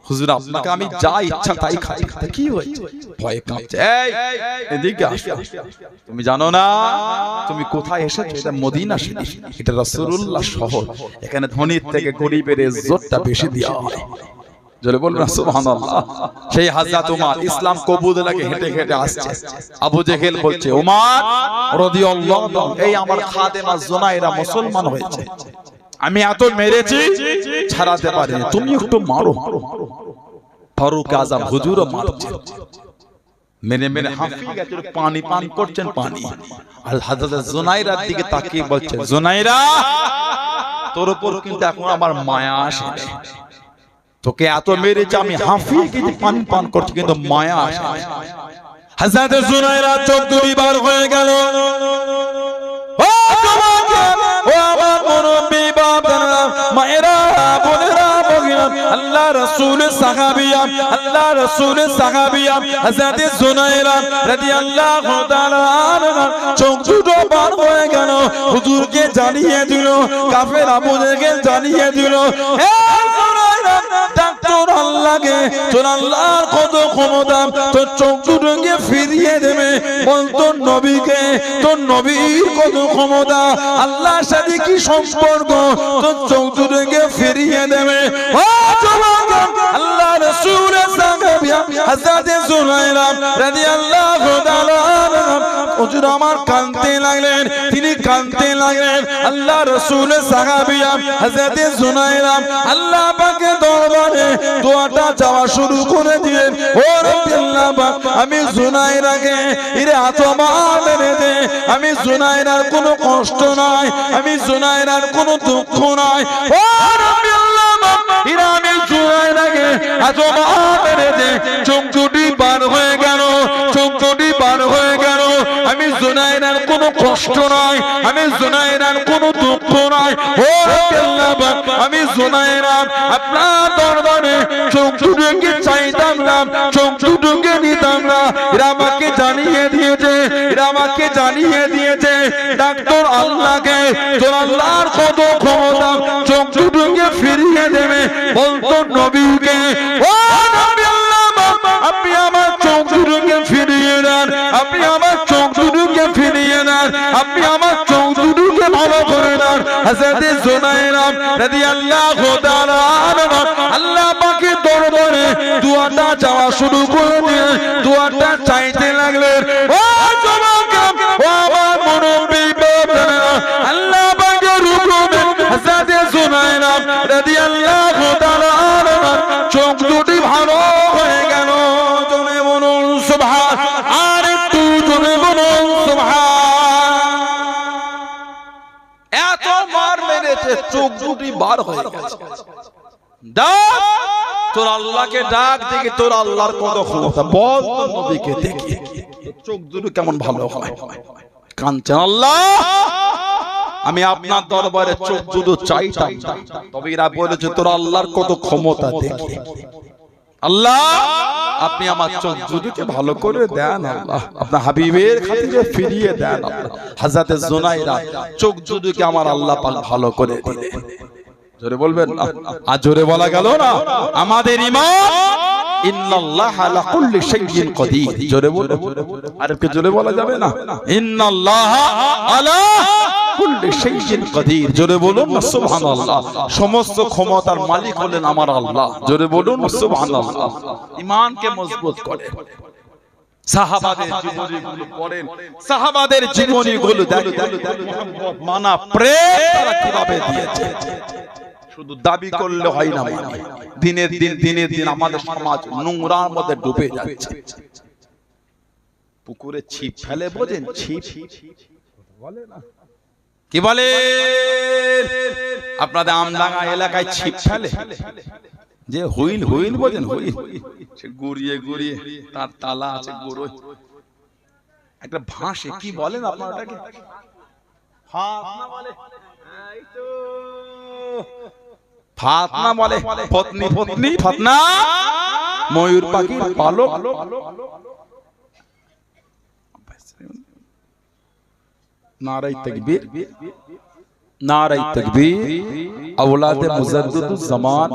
হুজুর আপনাকে আমি যা ইচ্ছা তাই খাই। কি হয়েছে? ভয়ে কাঁপছে। এই এদিকে আসো, তুমি জানো না তুমি কোথায় এসেছো? এটা মদিনা শরীফ, এটা রাসূলুল্লাহ শহর। এখানে ধনীর থেকে গরিবের ইজ্জতটা বেশি দেওয়া হয়। জোরে বলুন সুবহানাল্লাহ। সেই হযরত ওমর ইসলাম কবুল লাগে হেঁটে হেঁটে আসছে। আবু জেহেল বলছে, ওমর রাদিয়াল্লাহু আনহু, এই আমার খাদেমা জুনায়রা মুসলমান হয়েছে, আমি এত মেরেছি ছাড়াতে পারিনি, তুমি একটু মারো। ফারুক আজম হুজুরও মারছে, মেরে মেরে হাঁফিয়ে গেছে, পানি পান করছেন পানি। আর হযরত জুনায়রার দিকে তাকিয়ে বলছে, জুনায়রা তোর উপর কিন্তু এখন আমার মায়া আসে, তোকে এত মেরেছে আমি হাঁফিয়ে গেছি, পানি পান করছি, কিন্তু মায়া আসে। হযরত জুনায়রা চোখ দুই বার হয়ে গেল। ও আমার মুরব্বি বাবারা, মায়েরা, বোনেরা, ভগিনা, আল্লাহ রাসূলের সাহাবিয়া, আল্লাহ রাসূলের সাহাবিয়া হযরত জুনায়রা রাদিয়াল্লাহু তাআলা আনহা চোখ দুটো বার হয়ে গেল। হুজুরকে জানিয়ে দিল, কাফের আবু জেহেল জানিয়ে দিল, হে জুনায়রা, ডাক্তার আল্লাহকে, তোর আল্লাহর কত ক্ষমতা, তোর চোখ দুটোকে ফিরিয়ে দেবে। বল তোর নবীকে, তোর নবীর কত ক্ষমতা, আল্লাহর সাথে কি সম্পর্ক, তোর চোখ দুটোকে ফিরিয়ে দেবে। ও যুবক, আল্লাহ রাসূলের সাহাবিয়া হযরত জুনায়রা রাদিয়াল্লাহু তাআলা আনহা হুজুর আমার কাঁদতে লাগলেন, তিনি কাঁদতে লাগলেন। আল্লাহ রাসূলের সাহাবিয়া হযরত জুনায়রা আল্লাহ পাকের দরবারে দোয়াটা চাওয়া শুরু করে দিলেন। ও রব্বি আল্লাহ পাক, আমি জুনায়রাকে ইরে আতমা মেরে দে, আমি জুনায়রার কোনো কষ্ট নাই, আমি জুনায়রার কোনো দুঃখ নাই। ও রব্বি আল্লাহ পাক, ইরে আমি জুনায়রাকে আতমা মেরে দে। চোখ দুটি বার হয়ে গেল, চোখ দুটি বার হয়ে গেল। আমি জুনায়রার কোনো কষ্ট নাই, আমি জুনায়রার কোনো দুঃখ নাই। ও রব্বি আল্লাহ পাক, আমি জুনায়রা আপনার দরবারে চোখ দুটোকে চাইতাম না, চোখ দুটোকে নিতাম না। এরা আমাকে জানিয়ে দিয়েছে, এরা আমাকে জানিয়ে দিয়েছে ডাক্তার আল্লাহকে, তোর আল্লাহর কত ক্ষমতা, চোখ দুটোকে ফিরিয়ে দেবে। বলতো নবীকে, ও নবী আল্লাহ, আপনি আমার চোখ দুটোকে ফিরিয়ে দেন, আপনি আমার চোখ দুটোকে ফিরিয়ে দেন, আপনি আমার চোখ দুটোকে ভালো করে দেন। হযরত জুনায়রা রাদিয়াল্লাহু তাআলা আনহা আল্লাহ পাকের দরবারে দোয়াটা চাওয়া শুরু করে দিয়ে দোয়াটা চাইতে লাগলেন। ও যুবক, ও আমার মুরব্বি বাবারা, আল্লাহ পাকের হুকুমে হযরত জুনায়রা রাদিয়াল্লাহু তাআলা আনহা চোখ দুটি ভালো হয়ে গেল। তুমি বলুন সুবহান বার হয়ে গেছে। ডাক তোর আল্লাহকে, ডাক দেখি তোর আল্লাহর কত ক্ষমতা, বল তোর নবীকে দেখি চোখ দুটো কেমন ভালো হয়। কাঁদছেন, আল্লাহ আমি আপনার দরবারে চোখ দুটো চাইতাম, তবে এরা বলেছে তোর আল্লাহর কত ক্ষমতা দেখি। আল্লাহ আপনি আমার চোখ দুটোকে ভালো করে দেন, আল্লাহ আপনার হাবিবের খাতিরে ফিরিয়ে দেন। হযরত জুনাইরা চোখ দুটোকে আমার আল্লাহ পাক ভালো করে দিলেন। জোরে বলবেন না, আর জোরে বলা গেল না আমাদের ঈমান ইন্নাল্লাহা আলা কুল্লি শাইইন কাদির। জোরে বলো, আর কি জোরে বলা যাবে না? ইন্নাল্লাহা আলা কুল্লি শাইইন কাদির। জোরে বলুন না সুবহানাল্লাহ। সমস্ত ক্ষমতার মালিক হলেন আমার আল্লাহ। জোরে বলুন না সুবহানাল্লাহ। ঈমানকে মজবুত করে। সাহাবাদের জীবনীগুলো পড়েন, সাহাবাদের জীবনীগুলো দেখেন, মুহাম্মদ মানা প্রেম তারা কিভাবে দিয়েছে। শুধু দাবি করলে হয় না, দিনের দিন আমাদের সমাজ নোংরার মধ্যে ডুবে যাচ্ছে। পুকুরে ছিপ ফেলে, বোঝেন ছিপ বলে না, কি বলে আপনাদের আমডাঙ্গা এলাকায় ছিপ ফেলে, যে হুইল হুইল বোঝেন, হুইল সে গুড়িয়ে গুড়িয়ে তার তালা আছে, গুড়োয় একটা ভাসে, কি বলেন আপনারা ওটাকে? ফাতনা বলে, এই তো ফাতনা বলে, পত্নী পত্নী ফাতনা, ময়ূর পাখির পালক। নারায়ে তাকবীর, নারায়ে তাকবীর। আওলাদে মুজাদ্দিদুজ জামান,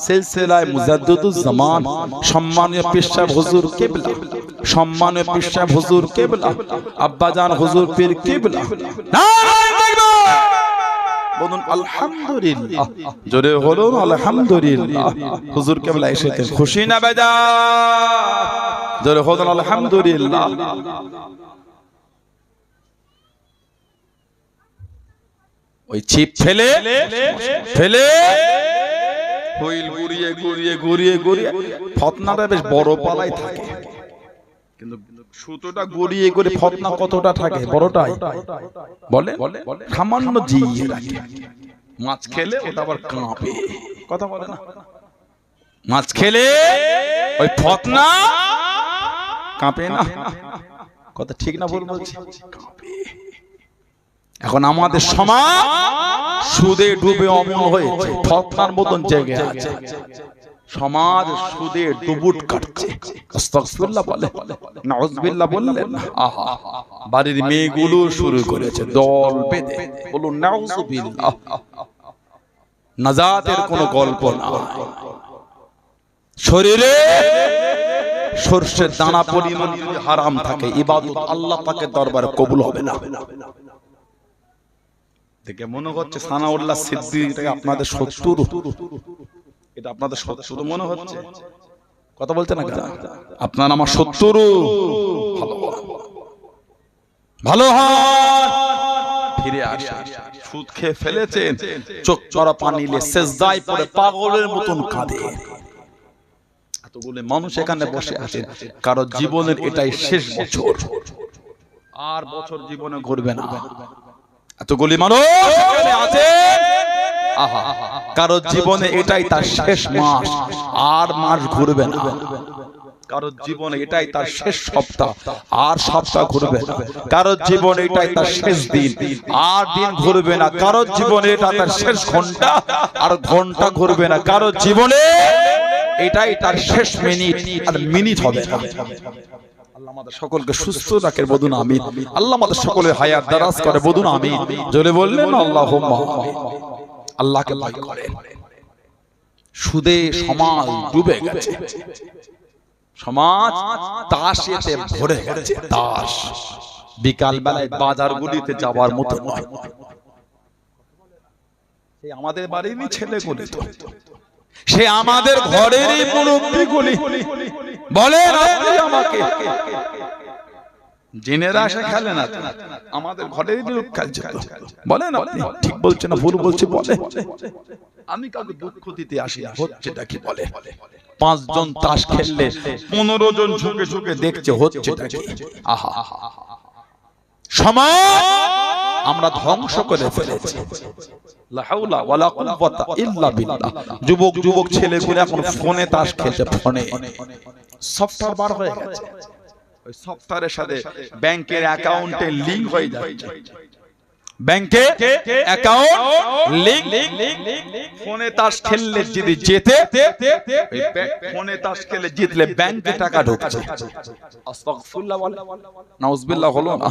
সিলসিলায়ে মুজাদ্দিদুজ জামান, সম্মানীয় পীর সাহেব হুজুর কিবলা, সম্মানীয় পীর সাহেব হুজুর কিবলা, আব্বাজান হুজুর পীর কিবলা। নারায়ে তাকবীর, বলুন আলহামদুলিল্লাহ। জোরে বলুন আলহামদুলিল্লাহ। হুজুর কিবলা এসেছেন, খুশি না বেজার? জোরে বলুন আলহামদুলিল্লাহ। ওই ছিপ ফেলে ফেলে হুইল ঘুরিয়ে ঘুরিয়ে ঘুরিয়ে ঘুরিয়ে, ফতনাটা বেশ বড় পালাই থাকে, কিন্তু সুতোটা গড়িয়ে করে ফতনা কতটা থাকে? বড়টাই বলে, সামান্য জিয়ে রাখে। মাছ খেলে ওটা আবার কাঁপে, কথা বলে না? মাছ খেলে ওই ফতনা কাঁপে না, কথা ঠিক না ভুল বলছি? কাঁপে। এখন আমাদের সমাজ সুদে ডুবে অমল হয়েছে, ফতনার মতন জেগে আছে। সমাজ সুদে ডুবুট কাটছে। আস্তাগফিরুল্লাহ বলে, নাউযুবিল্লাহ বললেন। আহা, বাড়ির মেয়েগুলো শুরু করেছে দল বেঁধে, বলুন নাউযুবিল্লাহ। নাজাতের কোনো গল্প না। শরীরে সরষের দানা পরিমাণ যদি হারাম থাকে, ইবাদত আল্লাহ পাকের দরবারে কবুল হবে না। দেখে মনে হচ্ছে সানাউল্লাহ সিদ্দিকীটাকে আপনাদের শত্রু, এটা আপনাদের শত্রু মনে হচ্ছে? কথা বলতে না, আপনার আমার শত্রু। ভালো হন, ফিরে আসেন। সুদ খেয়ে ফেলেছেন, চোখ চড়া পানি নিয়ে সেজদায় পড়ে পাগলের মতন কাঁদে। এতগুলো মানুষ এখানে বসে আছেন, কারো জীবনের এটাই শেষ বছর, আর বছর জীবনে ঘুরবে না। এতগুলি মানুষ এখানে আছে, আহা, কারো জীবনে এটাই তার শেষ মাস, আর মাস ঘুরবে না। কারো জীবনে এটাই তার শেষ সপ্তাহ, আর সপ্তাহ ঘুরবে না। কারো জীবনে এটাই তার শেষ দিন, আর দিন ঘুরবে না। কারো জীবনে এটা তার শেষ ঘন্টা, আর ঘন্টা ঘুরবে না। কারো জীবনে এটাই তার শেষ মিনিট, আর মিনিট হবে না। আল্লাহ আমাদের সকলকে সুস্থ রাখে, বলুন আমিন। আল্লাহ আমাদের সকলের হায়াত দারাজ করে, বলুন আমিন। জোরে বললেন আল্লাহুম্মা আমিন। আল্লাহকে ভয় করে। সুদে সমাজ ডুবে গেছে, সমাজ তাসেতে ভরে গেছে। তাস বিকাল বেলায় বাজারগুলিতে যাওয়ার মতো নয়। সেই আমাদের বাড়িরই ছেলেগুলি, তো সে আমাদের ঘরেরই মুরব্বিগুলি। বলেন আপনি আমাকে, জেনেরা সে খেলে না, আমাদের ঘরেরই লোক খেলছে। বলেন আপনি ঠিক বলছেন না ভুল বলছি? বলে আমি কাউকে দুঃখ দিতে আসি, হচ্ছেটা কি? বলে 5 জন তাস খেললে 15 জন ঝুঁকে ঝুঁকে দেখছে, হচ্ছেটা কি? আহা, সমাজ আমরা ধ্বংস করে ফেলেছি। লা হাওলা ওয়ালা কুওয়াতা ইল্লা বিল্লাহ। যুবক যুবক ছেলেগুলো এখন ফোনে তাস খেলছে, ফোনে সফটওয়্যার বার হয়ে গেছে, ওই সফটওয়্যারের সাথে ব্যাংকের অ্যাকাউন্টে লিংক হয়ে যাচ্ছে, ব্যাংকে অ্যাকাউন্ট লিংক। ফোনে তাস খেললে যদি জেতে, ফোনে তাস খেলে জিতলে ব্যাংকে টাকা ঢুকছে। আস্তাগফিরুল্লাহ ওয়া নাউযুবিল্লাহ হলো না।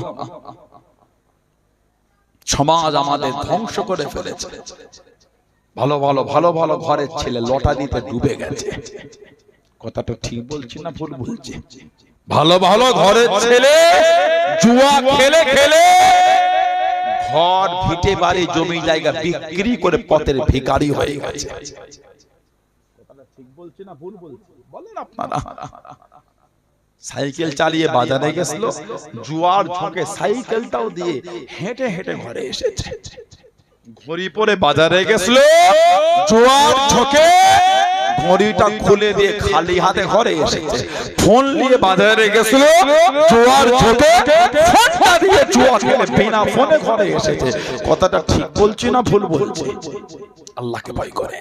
সমাজ আমাদের ধ্বংস করে ফেলেছে। ভালো ভালো ভালো ভালো ঘরের ছেলে লটারিতে ডুবে গেছে। কথাটা ঠিক বলছি না ভুল বলছি? ভালো ভালো ঘরের ছেলে জুয়া খেলে খেলে ঘর ভিটে বাড়ি জমি জায়গা বিক্রি করে পথের ভিখারি হয়ে গেছে। কথাটা ঠিক বলছি না ভুল বলছি? বলেন আপনারা। সাইকেল চালিয়ে বাজারে গেছিল, জুয়ার ঝোঁকে সাইকেলটাও দিয়ে হেঁটে হেঁটে ঘরে এসেছে। ঘড়ি পরে বাজারে গেছিল, জুয়ার ঝোঁকে ঘড়িটা খুলে দিয়ে খালি হাতে ঘরে এসেছে। ফোন নিয়ে বাজারে গেছিল, জুয়ার ঝোঁকে ফোনটা দিয়ে জুয়া খেলে বিনা ফোনে ঘরে এসেছে। কথাটা ঠিক বলছি না ভুল বলছি? আল্লাহকে ভয় করে,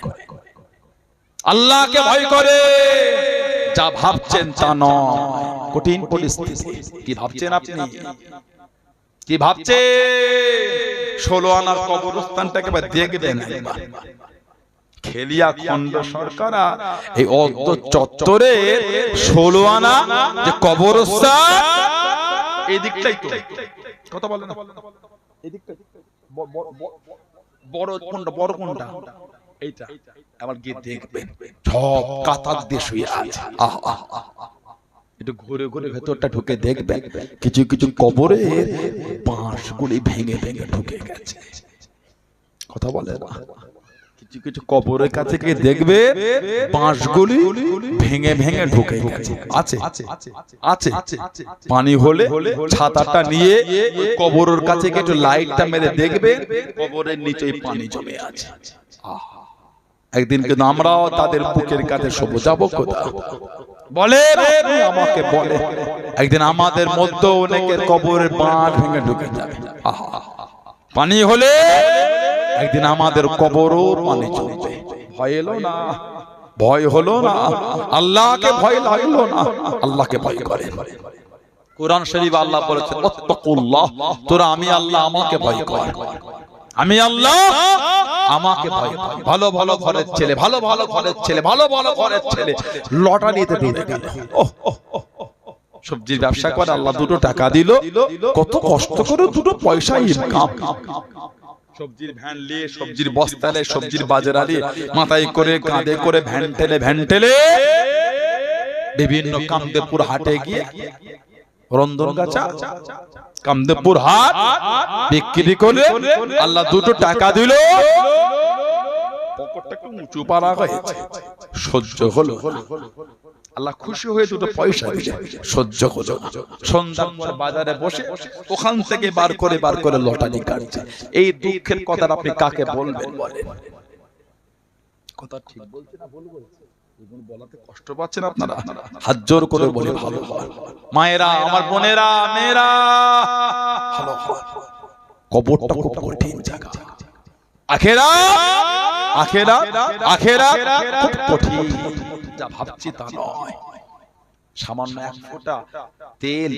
আল্লাহকে ভয় করে। যা ভাবছেন তা নয়, কঠিন পরিস্থিতি। কি ভাবছেন আপনি? কি ভাবছেন? 16 আনার কবরস্থানটাকে দেখবেন একবার। খেলিয়া খন্ড সরকার এই অদ্য চত্বরে 16 আনা যে কবরস্থান, এই দিকটাই তো কথা বলে না, এই দিকটাই বড় কোনটা, বড় কোনটা? এইটা। আবার গিয়ে দেখবেন সব কাতার দিয়ে শুয়ে আছে। একটু ঘুরে ঘুরে ভেতরটা ঢুকে দেখবেন কিছু কিছু কবরে বাঁশগুলি ভেঙে ভেঙে ঢুকে গেছে। কথা বলে না? কিছু কিছু কবরের কাছে গিয়ে দেখবে বাঁশগুলি ভেঙে ভেঙে ঢুকে গেছে। আছে আছে পানি হলে ছাতাটা নিয়ে কবরের কাছে গিয়ে একটু লাইটটা মেরে দেখবে কবরের নিচেই পানি জমে আছে। একদিন কিন্তু আমরাও তাদের বুকের কাছে শোবো, যাবো কোথাও? বলে আমাকে বলে একদিন আমাদের মধ্যে অনেকের কবরের বাঁধ ভেঙে ঢুকে যাবে। পানি হলে একদিন আমাদের কবরও পানি জমবে। ভয় এলো না? ভয় হলো না? আল্লাহকে ভয় লাগলো না? আল্লাহকে ভয় করে। কোরআন শরীফ আল্লাহ বলেছে ওয়াত্তাকুল্লাহ, তোরা আমি আল্লাহ আমাকে ভয় কর, আমি আল্লাহ আমাকে ভয় কর। ভালো ভালো ঘরের ছেলে, ভালো ভালো ঘরের ছেলে, ভালো ভালো ঘরের ছেলে লটারিতে ডুবে গেল। সবজির ব্যবসা করে, আল্লাহ দুটো টাকা দিল, কত কষ্ট করে দুটো পয়সা ইনকাম। সবজির ভ্যান নিয়ে, সবজির বস্তা নিয়ে, সবজির বাজার নিয়ে মাথায় করে কাঁধে করে ভ্যান ঠেলে বিভিন্ন কামদেবপুর হাটে গিয়ে রন্ধনগাছা কামদেবপুর হাট বিক্রি করে আল্লাহ দুটো টাকা দিল। পকেটটাকে উঁচু পাড়া হয়েছে, সহ্য হলো। আল্লাহ খুশি হয়ে দুটো পয়সা দিলে, সহ্য হলো। সন্ধ্যার পর বাজারে বসে ওখান থেকে বার করে লটারি কাটছে। এই দুঃখের কথা আপনি কাকে বলবেন? বলেন। কথা ঠিক বলছে না ভুল বলছে? বলাতে কষ্ট পাচ্ছেন আপনারা? হাত জোর করে বলে ভালো হয়। মায়েরা, আমার বোনেরা, মেয়েরা, ভালো হয়। কবরটা খুব কঠিন জায়গা। আখেরাত খুব কঠিন। যা ভাবছি তা নয়। সামান্য এক ফোঁটা তেল,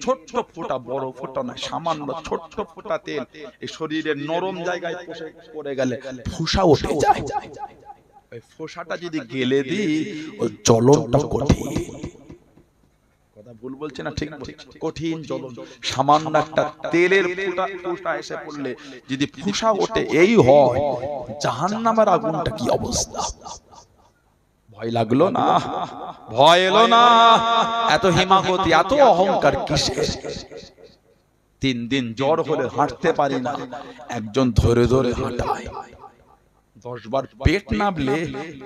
ছোট্ট ফোঁটা, বড় ফোঁটা নয়, সামান্য ছোট্ট ফোঁটা তেল এই শরীরের নরম জায়গায় পড়ে গেলে ফুসা উঠে যায়। ওই ফোঁসাটা যদি গেলে দিই, ওই জ্বলনটা কঠিন। কথা ভুল বলছে না ঠিক বলছি? কঠিন জ্বলন। সামান্য একটা তেলের ফোঁটা এসে পড়লে যদি ফুসা ওঠে, এই হয় জাহান্নামের আগুনটা কি অবস্থা। ভয় লাগলো না? ভয় এলো না? এত হিমাগতি, এত অহংকার কিসের? 3 দিন জ্বর হলে হাঁটতে পারি না, একজন ধরে ধরে হাঁটায়। 10 বার পেট নাবলে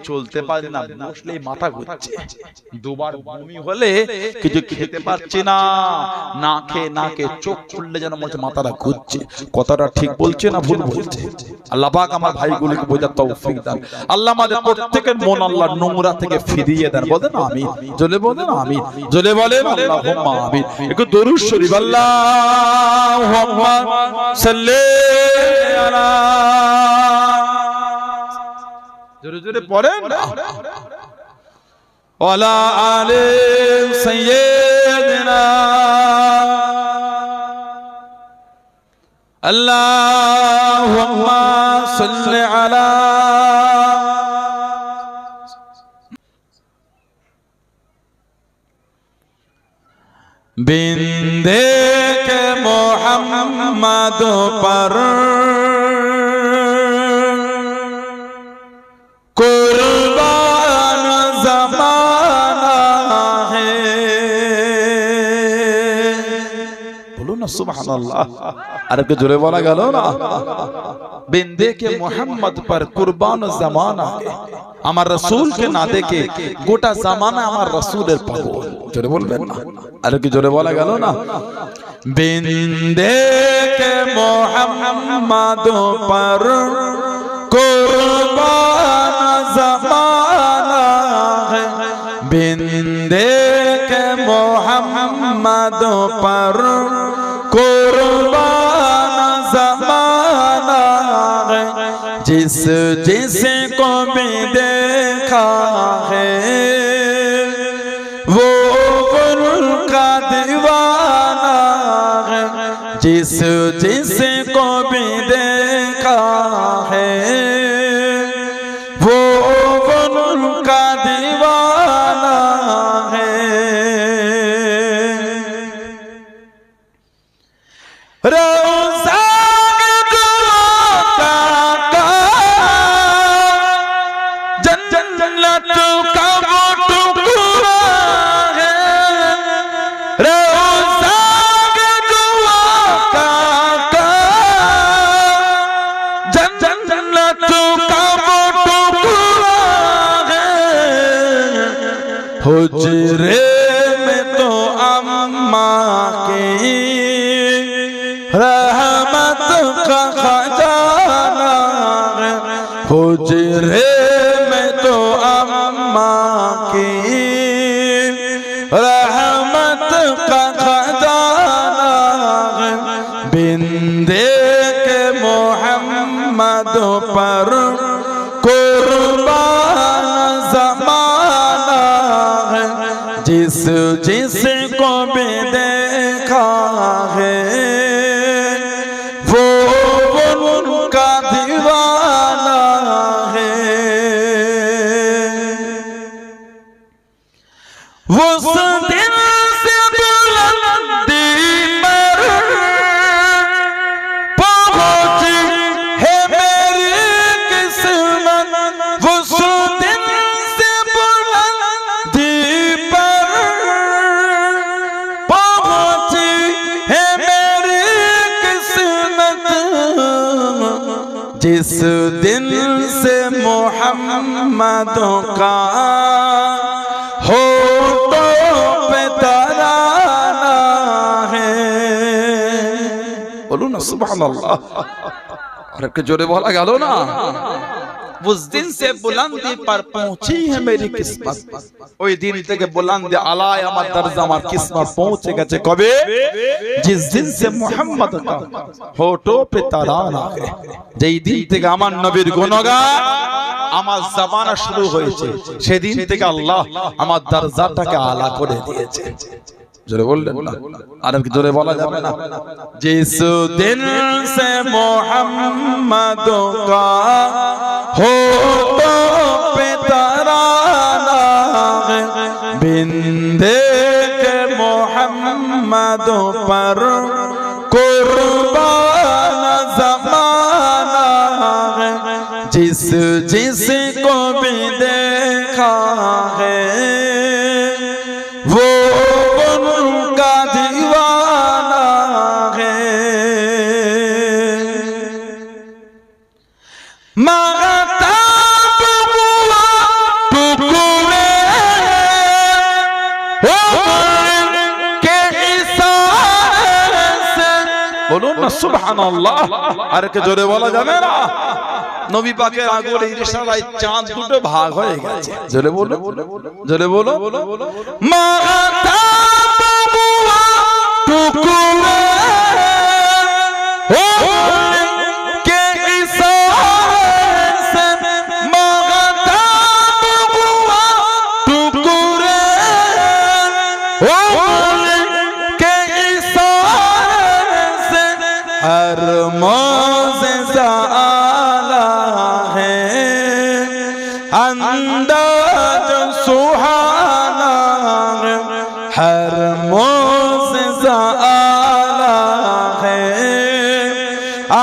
চলতে পারে না, বসলেই মাথা ঘুরছে, দুবার বমি হলে কিছু খেতে পারছে না, না খেয়ে চোখ খুললে যেন মনে হচ্ছে মাথাটা ঘুরছে। কথাটা ঠিক বলছে না ভুল বলছে? আল্লাহ পাক আমার ভাইগুলোকে বোঝার তৌফিক দান। আল্লাহ আমাদের প্রত্যেকের মন আল্লাহ নোংরা থেকে ফিরিয়ে দেন। বলেন আমিন, জোরে বলেন আমিন, জোরে বলেন আল্লাহুম্মা আমিন। একটু দরুদ শরীফ আল্লাহুম্মা সাল্লি আলা, জোরে জোরে পড়েন, ওয়ালা আলি সাইয়্যিদিনা আল্লাহুম্মা সাল্লি আলা बिंदे के मोहम्मद पर कुर्बान ज़माना है। बोलो ना सुभान अल्लाह। अरे के जोरे बोला गलो ना, बिंदे के मोहम्मद पर कुर्बान ज़माना है। আমার রাসূলকে না দেখে গোটা জামানা আমার রাসূলের পাগল। জোরে বলবেন না, আর কি জোরে বলা গেল না? বিন্দে কে মোহাম্মদ পর কুরবান জামানা है, বিন্দে কে মোহাম্মদ পর কুরবান জামানা है। जिस जिसको भी देखा है वो उनका दीवाना है। जिस जिसको भी देखा है वो उनका दीवाना है। हुजरे में तो अम्मा की रहमत का खजाना है। हुजरे में तो अम्मा की रहमत का खजाना है। बिंदे के मोहम्मद पर कुर्बान ज़माना है। जिस जिसको भी देखा है वो उनका दीवाना है। वो दिन से बुलंदी पर पहुंची है मेरी किस्मत। वो दिन से बुलंदी पर पहुंची है मेरी किस्मत। जिस दिन से मोहम्मद का हो पे तराना है। बोलो ना सुभान अल्लाह। और के जोरे बोला गया ना, उस दिन से बुलंदी पर पहुंची है मेरी किस्मत। ওই দিন থেকে বুলंदी আলায় আমার দরজা আমার কিসমত পৌঁছে গেছে। কবে? जिस दिन से मोहम्मद का होठों पे तराना है। যেই দিন থেকে আমার নবীর গুণগান আমার জবানে শুরু হয়েছে, সেদিন থেকে আল্লাহ আমার দরজাটাকে আলা করে দিয়েছে। जोरे बोल ना, आरब की जोरे बोला जाए ना। जिस दिन से मोहम्मद का हो पे तराना है। बिंदे के मोहम्मद पर कुर्बान ज़माना है। जिस जिसको भी देखा है वो उनका दीवाना है। मांगता না সুবহানাল্লাহ। আর কে জোরে বলা যাবে না? নবী পাকের আগুনের ইশারায় চাঁদ দুটো ভাগ হয়ে গেছে। জোরে বলো, জোরে বলো। মাতা বাবুয়া টুকুরে ও কে ইশারে সে মাতা বাবুয়া টুকুরে ও কে ইশারে সে হর মौज़िज़ा अंदाज सुहाना हर मौज़िज़ा आला है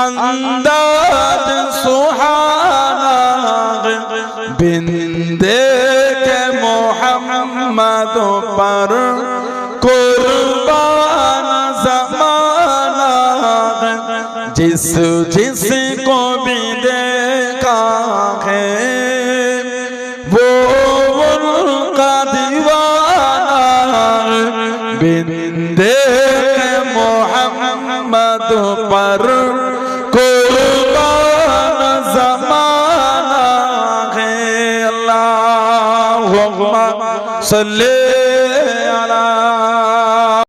अंदाज सुहाना बिंदे के मोहम्मद पर कुर्बान ज़माना जिस जिस को भी देखा है वो उनका दीवाना बिंदे मोहम्मद पर कुर्बान ज़माना है। अल्लाहुम्मा सल्ली